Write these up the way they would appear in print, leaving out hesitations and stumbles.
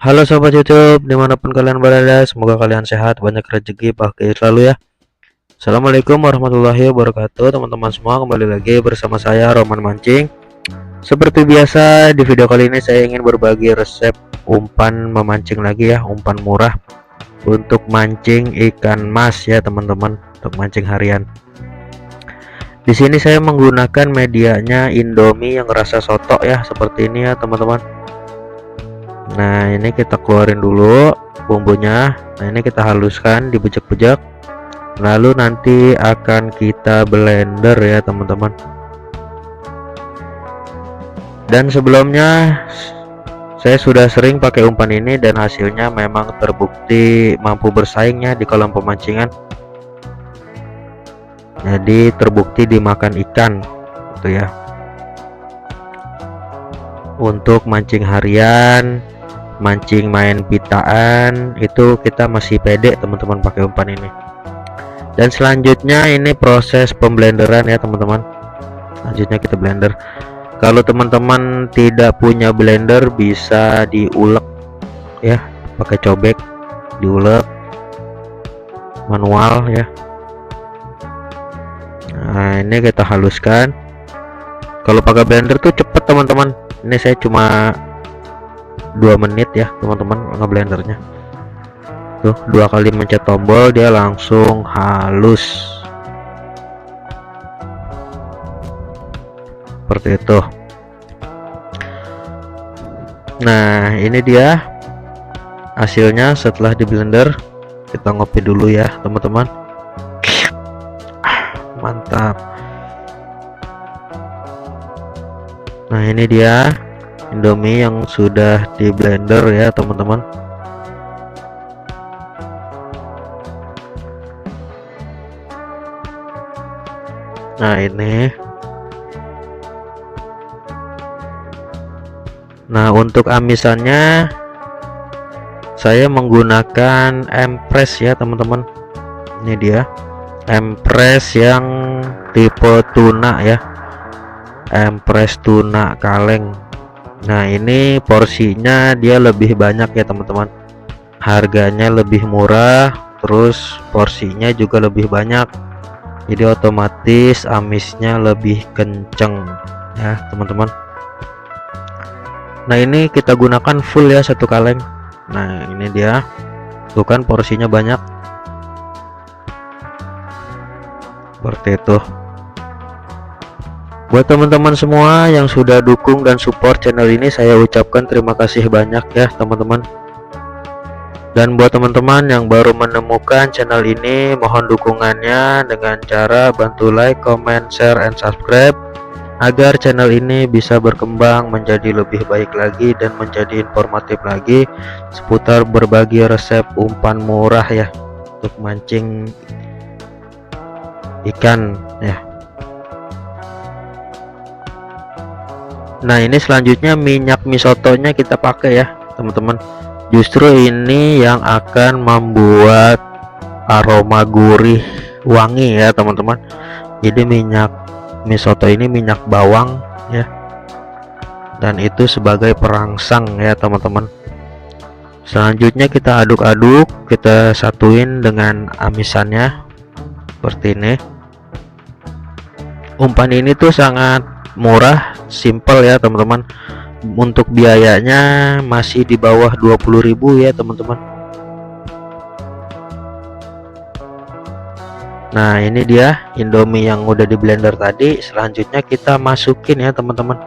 Halo sobat YouTube, dimanapun kalian berada, semoga kalian sehat, banyak rezeki, bahagia selalu ya. Assalamualaikum warahmatullahi wabarakatuh, teman-teman semua. Kembali lagi bersama saya Roman Mancing. Seperti biasa, di video kali ini saya ingin berbagi resep umpan memancing lagi ya, umpan murah untuk mancing ikan mas ya teman-teman, untuk mancing harian. Di sini saya menggunakan medianya Indomie yang rasa soto ya, seperti ini ya teman-teman. Nah, ini kita keluarin dulu bumbunya. Nah, ini kita haluskan, dibejek-bejek. Lalu nanti akan kita blender ya, teman-teman. Dan sebelumnya saya sudah sering pakai umpan ini dan hasilnya memang terbukti mampu bersaingnya di kolam pemancingan. Jadi terbukti dimakan ikan gitu ya. Untuk mancing harian, mancing main pitaan itu kita masih pede teman-teman pakai umpan ini. Dan selanjutnya ini proses pemblenderan ya teman-teman. Selanjutnya kita blender. Kalau teman-teman tidak punya blender bisa diulek ya, pakai cobek, diulek manual ya. Nah, ini kita haluskan. Kalau pakai blender tuh cepet teman-teman. Ini saya cuma 2 menit ya teman-teman ngeblendernya. Tuh, 2 kali mencet tombol dia langsung halus seperti itu. Nah, ini dia hasilnya setelah di blender. Kita ngopi dulu ya teman-teman. Mantap. Nah, ini dia Indomie yang sudah di blender ya teman-teman. Nah, ini. Nah, untuk amisannya saya menggunakan Empress ya teman-teman. Ini dia Empress yang tipe tuna ya, Empress tuna kaleng. Nah, ini porsinya dia lebih banyak ya teman-teman, harganya lebih murah, terus porsinya juga lebih banyak, jadi otomatis amisnya lebih kenceng ya teman-teman. Nah, ini kita gunakan full ya, 1 kaleng. Nah, ini dia, bukan porsinya banyak seperti itu. Buat teman-teman semua yang sudah dukung dan support channel ini, saya ucapkan terima kasih banyak ya teman-teman. Dan buat teman-teman yang baru menemukan channel ini, mohon dukungannya dengan cara bantu like, comment, share, and subscribe agar channel ini bisa berkembang menjadi lebih baik lagi dan menjadi informatif lagi seputar berbagi resep umpan murah ya untuk mancing ikan ya. Nah, ini selanjutnya minyak misotonya kita pakai ya teman-teman. Justru ini yang akan membuat aroma gurih wangi ya teman-teman. Jadi minyak misoto ini minyak bawang ya, dan itu sebagai perangsang ya teman-teman. Selanjutnya kita aduk-aduk, kita satuin dengan amisannya seperti ini. Umpan ini tuh sangat murah, simple ya teman-teman. Untuk biayanya masih di bawah 20.000 ya teman-teman. Nah, ini dia Indomie yang udah di blender tadi. Selanjutnya kita masukin ya teman-teman.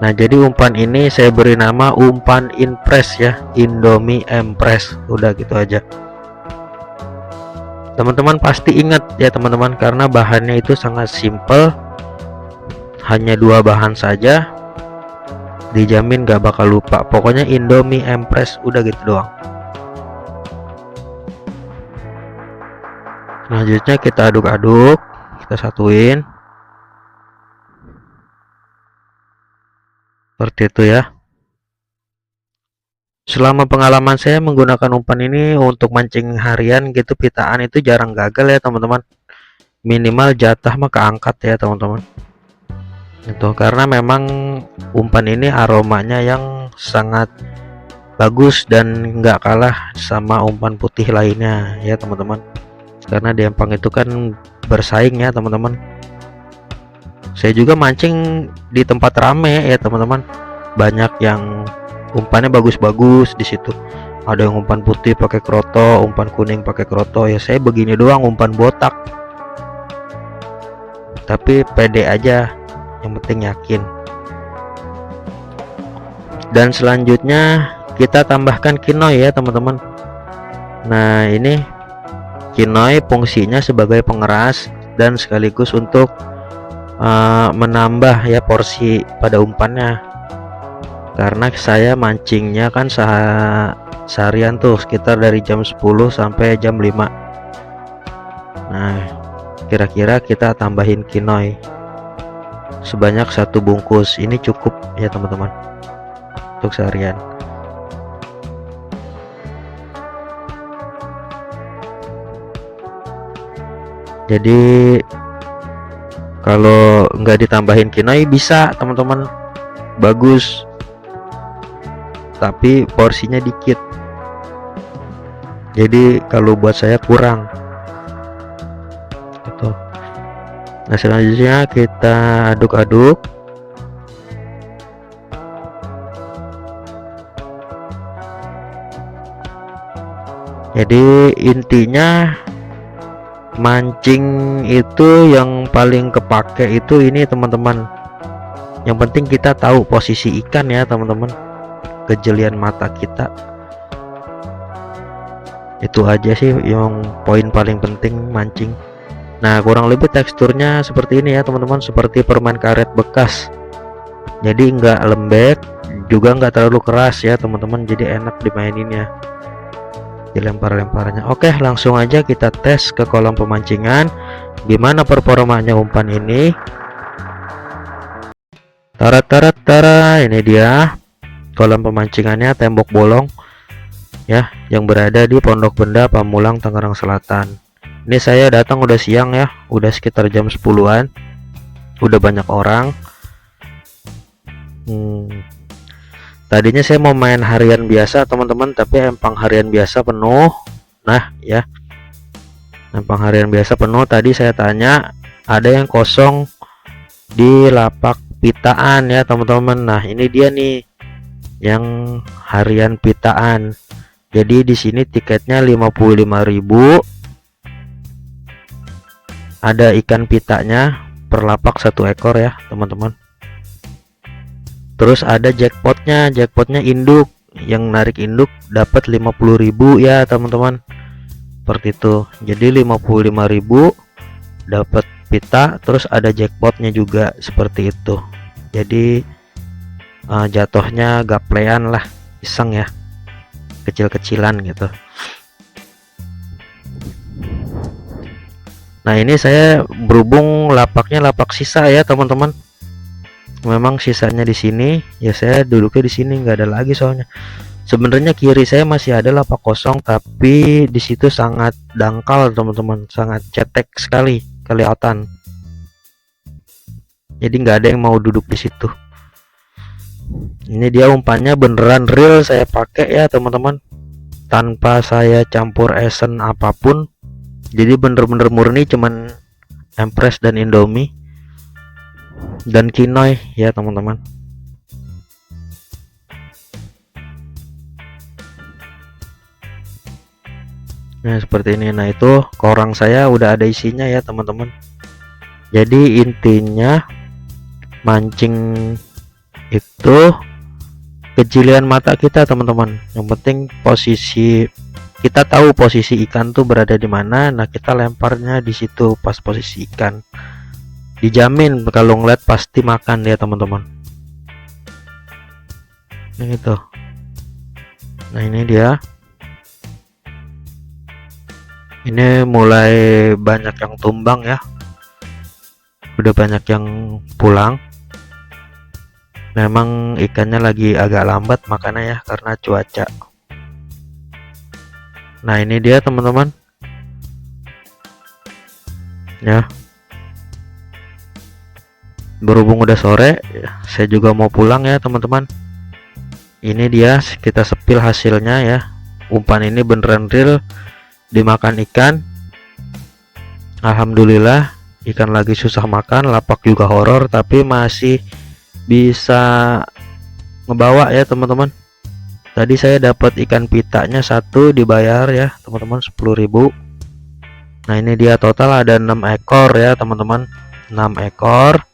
Nah, jadi umpan ini saya beri nama umpan Impress ya, Indomie Empress. Udah gitu aja. Teman-teman pasti ingat ya teman-teman, karena bahannya itu sangat simple, hanya 2 bahan saja, dijamin gak bakal lupa. Pokoknya Indomie Empress, udah gitu doang. Selanjutnya kita aduk-aduk, kita satuin seperti itu ya. Selama pengalaman saya menggunakan umpan ini untuk mancing harian gitu, pitaan itu jarang gagal ya teman-teman. Minimal jatah mah keangkat ya teman-teman. Itu karena memang umpan ini aromanya yang sangat bagus dan nggak kalah sama umpan putih lainnya ya teman-teman, karena di empang itu kan bersaing ya teman-teman. Saya juga mancing di tempat rame ya teman-teman, banyak yang umpannya bagus-bagus di situ. Ada yang umpan putih pakai kroto, umpan kuning pakai kroto. Ya saya begini doang, umpan botak, tapi pede aja, yang penting yakin. Dan selanjutnya kita tambahkan kinoy ya teman-teman. Nah ini kinoy fungsinya sebagai pengeras dan sekaligus untuk menambah ya porsi pada umpannya, karena saya mancingnya kan seharian tuh sekitar dari jam 10 sampai jam 5. Nah kira-kira kita tambahin kinoy sebanyak 1 bungkus, ini cukup ya teman-teman untuk seharian. Jadi kalau nggak ditambahin kinoy bisa teman-teman, bagus, tapi porsinya dikit. Jadi kalau buat saya kurang gitu. Nah selanjutnya kita aduk-aduk. Jadi intinya mancing itu yang paling kepake itu ini teman-teman, yang penting kita tahu posisi ikan ya teman-teman, kejelian mata kita, itu aja sih yang poin paling penting mancing. Nah kurang lebih teksturnya seperti ini ya teman-teman, seperti permen karet bekas, jadi nggak lembek juga nggak terlalu keras ya teman-teman, jadi enak dimaininnya, dilempar-lemparnya. Oke langsung aja kita tes ke kolam pemancingan gimana performanya umpan ini. Tara, ini dia kolam pemancingannya, tembok bolong ya yang berada di Pondok Benda, Pamulang, Tangerang Selatan. Ini saya datang udah siang ya, udah sekitar jam 10-an, udah banyak orang. Tadinya saya mau main harian biasa teman-teman, tapi empang harian biasa penuh. Nah ya, empang harian biasa penuh. Tadi saya tanya ada yang kosong di lapak pitaan ya teman-teman. Nah ini dia nih yang harian pitaan. Jadi di sini tiketnya 55.000. Ada ikan pitanya per lapak 1 ekor ya teman-teman. Terus ada jackpotnya induk, yang narik induk dapat 50.000 ya teman-teman, seperti itu. Jadi 55.000 dapat pita, terus ada jackpotnya juga seperti itu. Jadi jatuhnya gaplean lah, iseng ya, kecil-kecilan gitu. Nah ini saya berhubung lapaknya lapak sisa ya teman-teman, memang sisanya di sini ya, saya duduknya di sini, nggak ada lagi soalnya. Sebenarnya kiri saya masih ada lapak kosong, tapi di situ sangat dangkal teman-teman, sangat cetek sekali kelihatan, jadi nggak ada yang mau duduk di situ. Ini dia umpannya beneran real saya pakai ya teman-teman, tanpa saya campur esen apapun, jadi bener-bener murni cuman Empres dan Indomie dan kinoy ya teman-teman. Nah seperti ini. Nah itu korang saya udah ada isinya ya teman-teman. Jadi intinya mancing itu kejelian mata kita teman-teman, yang penting posisi kita tahu posisi ikan tuh berada di mana. Nah kita lemparnya di situ pas posisi ikan, dijamin kalau ngeliat pasti makan ya teman-teman. Ini tuh. Nah ini dia, ini mulai banyak yang tumbang ya, udah banyak yang pulang. Memang ikannya lagi agak lambat makannya ya, karena cuaca. Nah ini dia teman-teman ya, berhubung udah sore, saya juga mau pulang ya teman-teman. Ini dia kita sepil hasilnya ya. Umpan ini beneran real dimakan ikan. Alhamdulillah, ikan lagi susah makan, lapak juga horor, tapi masih bisa ngebawa ya teman-teman. Tadi saya dapat ikan pitanya satu, dibayar ya teman-teman 10.000. Nah ini dia total ada 6 ekor ya teman-teman, 6 ekor,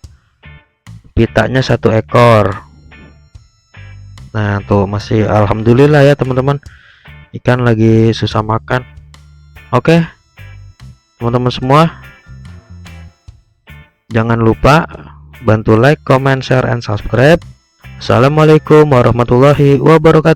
pitanya 1 ekor. Nah tuh masih alhamdulillah ya teman-teman, ikan lagi susah makan. Oke teman-teman semua, jangan lupa bantu like, comment, share, and subscribe. Assalamualaikum warahmatullahi wabarakatuh.